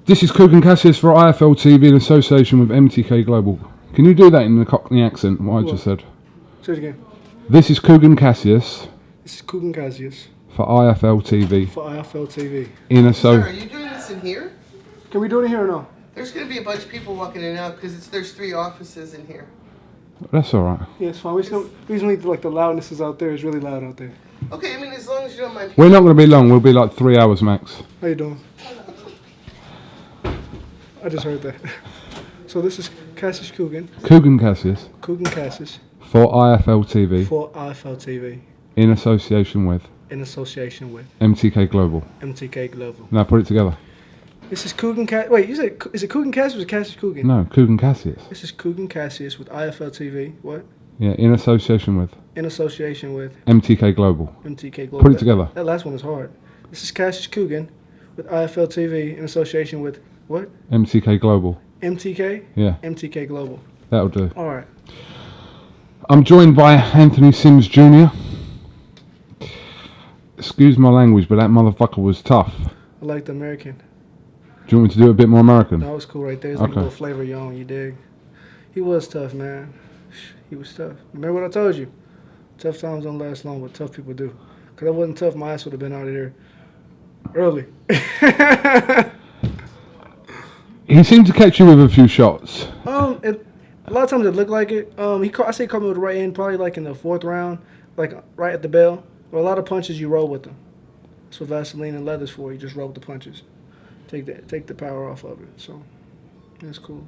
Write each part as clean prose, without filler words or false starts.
This is KUGAN Cassius for IFL TV in association with MTK Global. Can you do that in the Cockney accent, what I just said? Say it again. This is KUGAN Cassius. This is KUGAN Cassius. For IFL TV. For IFL TV. Sir, are you doing this in here? Can we do it in here or no? There's going to be a bunch of people walking in and out because there's 3 offices in here. That's alright. Yeah, it's fine. We just need like the loudness is out there. It's really loud out there. Okay, I mean, as long as you don't mind. We're not going to be long. We'll be like 3 hours max. How you doing? I just heard that. So this is Cassius KUGAN. KUGAN Cassius. KUGAN Cassius. For IFL TV. For IFL TV. In association with. In association with. MTK Global. MTK Global. Now put it together. This is KUGAN Cassius. Wait, you said, is it KUGAN Cassius or Cassius KUGAN? No, KUGAN Cassius. This is KUGAN Cassius with IFL TV. What? Yeah, in association with. In association with. MTK Global. MTK Global. Put it together. That last one is hard. This is Cassius KUGAN with IFL TV in association with what? MTK Global. MTK? Yeah. MTK Global. That'll do. All right. I'm joined by Anthony SIMS Jr. Excuse my language, but that motherfucker was tough. I like the American. Do you want me to do it a bit more American? No, it was cool right there. It's like a little flavor you own, you dig? He was tough, man. He was tough. Remember what I told you? Tough times don't last long, but tough people do. Because I wasn't tough, my ass would have been out of here early. He seemed to catch you with a few shots. A lot of times it looked like it. I say he caught me with the right hand, probably like in the 4th round, like right at the bell. But a lot of punches you roll with them. That's what Vaseline and leather's for. You just roll with the punches. Take the power off of it. So that's cool.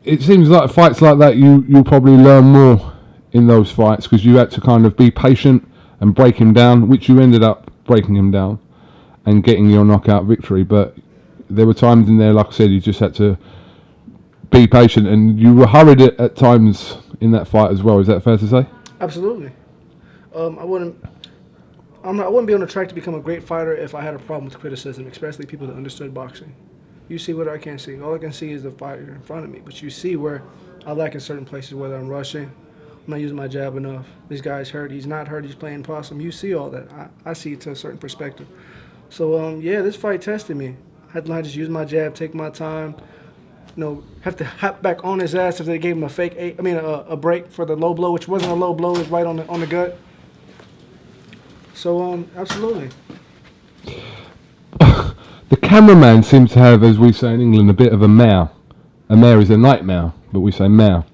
It seems like fights like that, you'll probably learn more in those fights because you had to kind of be patient and break him down, which you ended up breaking him down and getting your knockout victory. But there were times in there, like I said, you just had to be patient, and you were hurried at times in that fight as well. Is that fair to say? Absolutely. I wouldn't be on the track to become a great fighter if I had a problem with criticism, especially people that understood boxing. You see what I can't see. All I can see is the fighter in front of me. But you see where I lack in certain places, whether I'm rushing, I'm not using my jab enough. This guy's hurt. He's not hurt. He's playing possum. You see all that. I see it to a certain perspective. So, yeah, this fight tested me. I had to learn to just use my jab, take my time. Have to hop back on his ass if they gave him a break for the low blow, which wasn't a low blow. It was right on the gut. So, absolutely. The cameraman seems to have, as we say in England, a bit of a mare. A mare is a nightmare, but we say mare.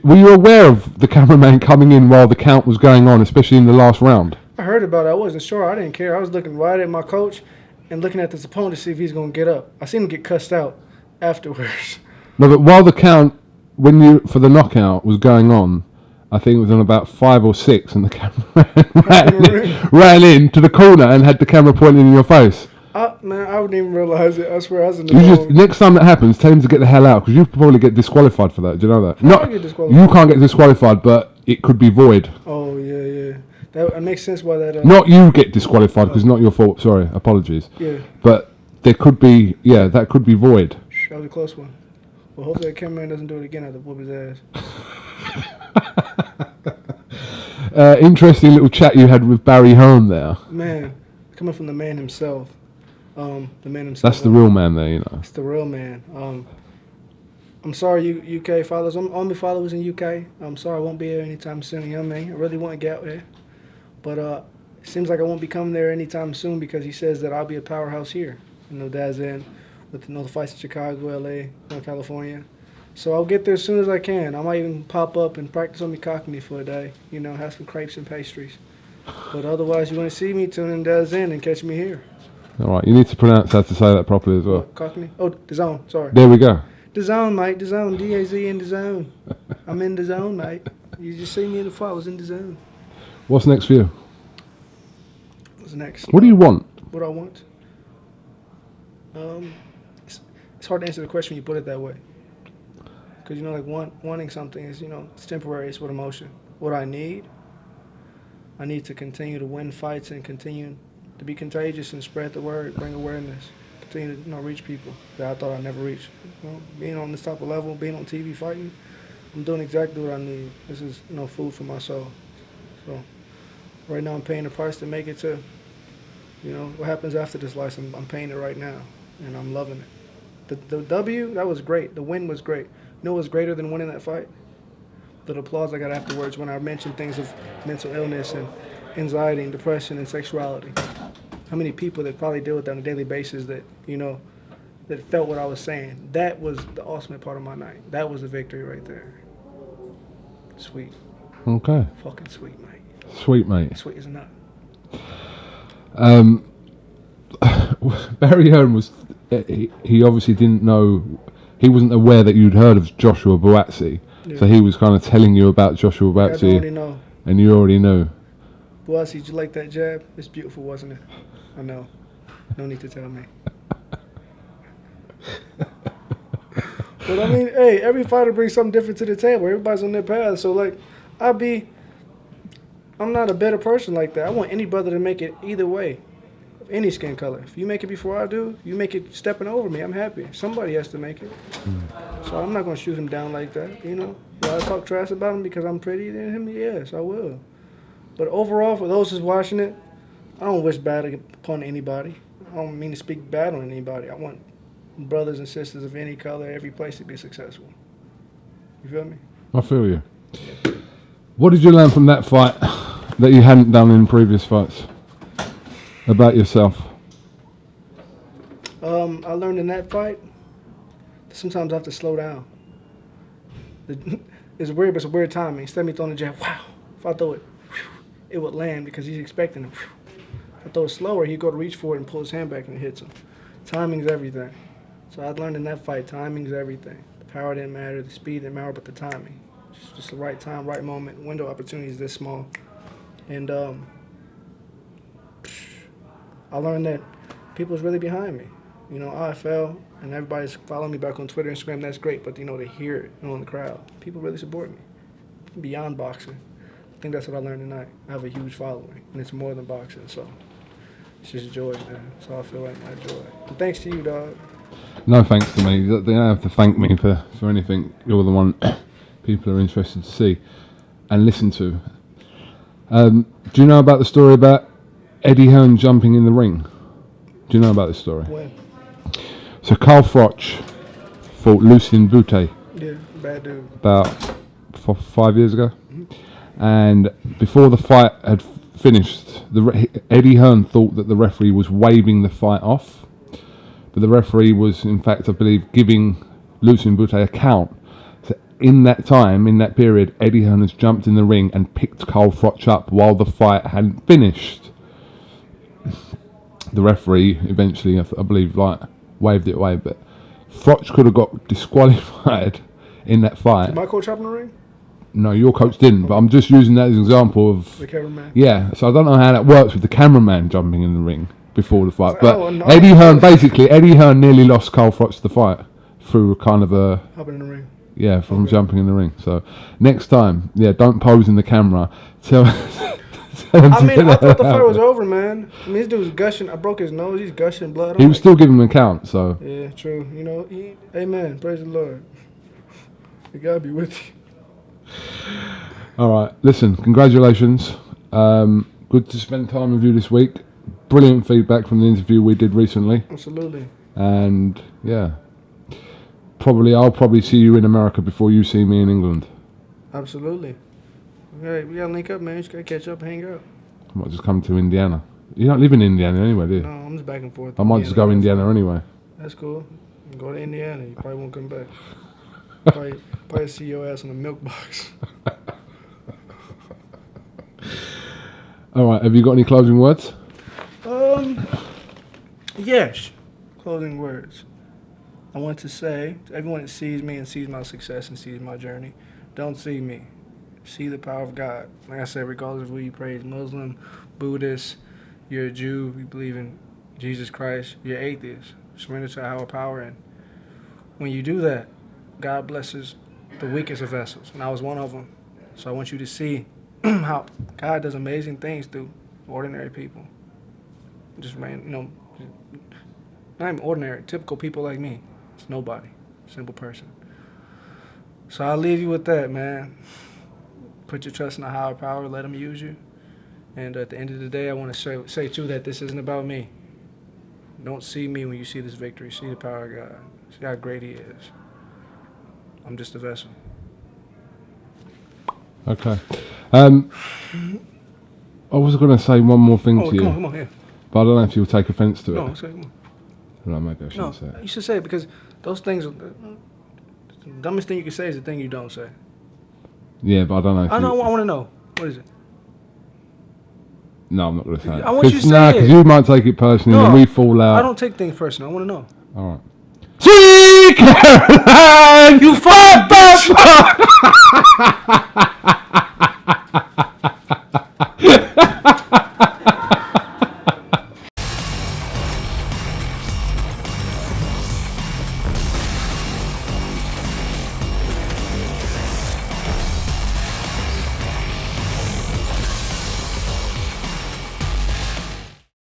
Were you aware of the cameraman coming in while the count was going on, especially in the last round? I heard about it. I wasn't sure. I didn't care. I was looking right at my coach and looking at this opponent to see if he's going to get up. I seen him get cussed out afterwards. No, but while the count, for the knockout was going on, I think it was on about 5 or 6, and the cameraman ran into the corner and had the camera pointing in your face. Man, I wouldn't even realize it. I swear I was in the next time that happens, tell him to get the hell out, because you probably get disqualified for that. Do you know that? You can't get disqualified, but it could be void. Oh, yeah. That makes sense why that... Not you get disqualified, because it's not your fault. Sorry, apologies. Yeah. But there could be, that could be void. That was a close one. Well, hopefully that cameraman doesn't do it again. I have to whoop his ass. Interesting little chat you had with Barry HEARN there. Man, coming from the man himself. That's the real man there, you know. It's the real man. I'm sorry, you UK followers. I'm only followers in UK. I'm sorry I won't be here anytime soon. You know what I mean? I really want to get out there. But it seems like I won't be coming there anytime soon because he says that I'll be a powerhouse here. Dad's in with the fights in Chicago, LA, North California. So I'll get there as soon as I can. I might even pop up and practice on me Cockney for a day. Have some crepes and pastries. But otherwise, you want to see me, tune in Dad's in and catch me here. All right, you need to pronounce how to say that properly as well. Cockney? Oh, the zone, sorry. There we go. The zone, mate, the zone, D-A-Z in the zone. I'm in the zone, mate. You just see me in the fight, I was in the zone. What's next for you? What's next? What do you want? What I want? It's hard to answer the question when you put it that way. Because, wanting something is, it's temporary, it's with emotion. What I need to continue to win fights and continue to be contagious and spread the word, bring awareness, continue to reach people that I thought I'd never reach. Being on this type of level, being on TV fighting, I'm doing exactly what I need. This is food for my soul. So right now I'm paying the price to make it to You know, what happens after this life, I'm paying it right now, and I'm loving it. The W, that was great. The win was great. You know what was greater than winning that fight? The applause I got afterwards when I mentioned things of mental illness and anxiety and depression and sexuality. How many people that probably deal with that on a daily basis that, you know, that felt what I was saying. That was the ultimate part of my night. That was the victory right there. Sweet. Okay. Fucking sweet, mate. Sweet, mate. Sweet as a nut. Barry Hearn was. He obviously didn't know. He wasn't aware that you'd heard of Joshua Buatsi. Yeah. So he was kind of telling you about Joshua I already Buatsi, know. and you already knew. Bossy, did you like that jab? It's beautiful, wasn't it? I know. No need to tell me. But I mean, hey, every fighter brings something different to the table. Everybody's on their path. So like, I'm not a better person like that. I want any brother to make it either way. Any skin color. If you make it before I do, you make it stepping over me, I'm happy. Somebody has to make it. So I'm not going to shoot him down like that, you know. Will I talk trash about him because I'm prettier than him? Yes, I will. But overall, for those who's watching it, I don't wish bad upon anybody. I don't mean to speak bad on anybody. I want brothers and sisters of any color, every place to be successful. You feel me? I feel you. What did you learn from that fight that you hadn't done in previous fights about yourself? I learned in that fight that sometimes I have to slow down. It's weird, but it's a weird timing. Instead of me throwing the jab, wow. If I throw it, it would land because he's expecting it. If I throw it slower, he'd go to reach for it and pull his hand back and it hits him. Timing's everything. So I learned in that fight, timing's everything. The power didn't matter, the speed didn't matter, but the timing. Just the right time, right moment. Window opportunity is this small. And I learned that people's really behind me. You know, I fell, and everybody's following me back on Twitter and Instagram. That's great, but, you know, they hear it, you know, in the crowd. People really support me. Beyond boxing. I think that's what I learned tonight. I have a huge following, and it's more than boxing, so it's just joy, man. So I feel like my joy. And thanks to you, dog. No thanks to me. They don't have to thank me for anything. You're the one people are interested to see and listen to. Do you know about the story about Eddie Hearn jumping in the ring? Do you know about this story? When? So Carl Froch fought Lucien Boutte Yeah, bad dude. about 5 years ago. And before the fight had finished, Eddie Hearn thought that the referee was waving the fight off. But the referee was, in fact, I believe, giving Lucien Boutte a count. So in that time, in that period, Eddie Hearn has jumped in the ring and picked Carl Froch up while the fight hadn't finished. The referee eventually, I believe, waved it away, but Froch could have got disqualified in that fight. Did my coach hop in the ring? No, your coach didn't, but I'm just using that as an example of... The cameraman? Yeah, so I don't know how that works with the cameraman jumping in the ring before the fight, but no. Eddie Hearn nearly lost Carl Froch the fight through kind of a... Hopping in the ring. Yeah, from jumping in the ring. So next time, don't pose in the camera. Tell I mean, I thought the fight was over, man. I mean, this dude was gushing. I broke his nose. He's gushing blood. He was still giving him a count, so... Yeah, true. You know, amen. Praise the Lord. God be with you. All right, listen, congratulations. Good to spend time with you this week. Brilliant feedback from the interview we did recently. Absolutely. And, yeah, I'll probably see you in America before you see me in England. Absolutely. Hey, we gotta link up, man. You just gotta catch up, hang out. I might just come to Indiana. You don't live in Indiana anyway, do you? No, I'm just back and forth. I might just go Indiana anyway. That's cool. You go to Indiana, you probably won't come back. Probably see your ass in a milk box. All right, have you got any closing words? Yes. Closing words. I want to say to everyone that sees me and sees my success and sees my journey, don't see me. See the power of God. Like I said, regardless of who you praise, Muslim, Buddhist, you're a Jew, you believe in Jesus Christ, you're atheist. Surrender to a higher power, and when you do that, God blesses the weakest of vessels, and I was one of them. So I want you to see how God does amazing things through ordinary people. Just not even ordinary, typical people like me. It's nobody, simple person. So I'll leave you with that, man. Put your trust in a higher power, let him use you, And at the end of the day, I want to say too that this isn't about me. Don't see me when you see this victory. See the power of God. See how great He is. I'm just a vessel. Okay. I was going to say one more thing to you, Come on, yeah. but I don't know if you'll take offence to it. No, say, come on. No, maybe I shouldn't No, say it. you should say it because those things, the dumbest thing you can say is the thing you don't say. Yeah, but I don't know. If I know. you, I want to know. What is it? No, I'm not going to say it. I want you to say because it. you might take it personally No, and we fall out. I don't take things personal. I want to know. All right. Sweet Caroline! You fucking bitch!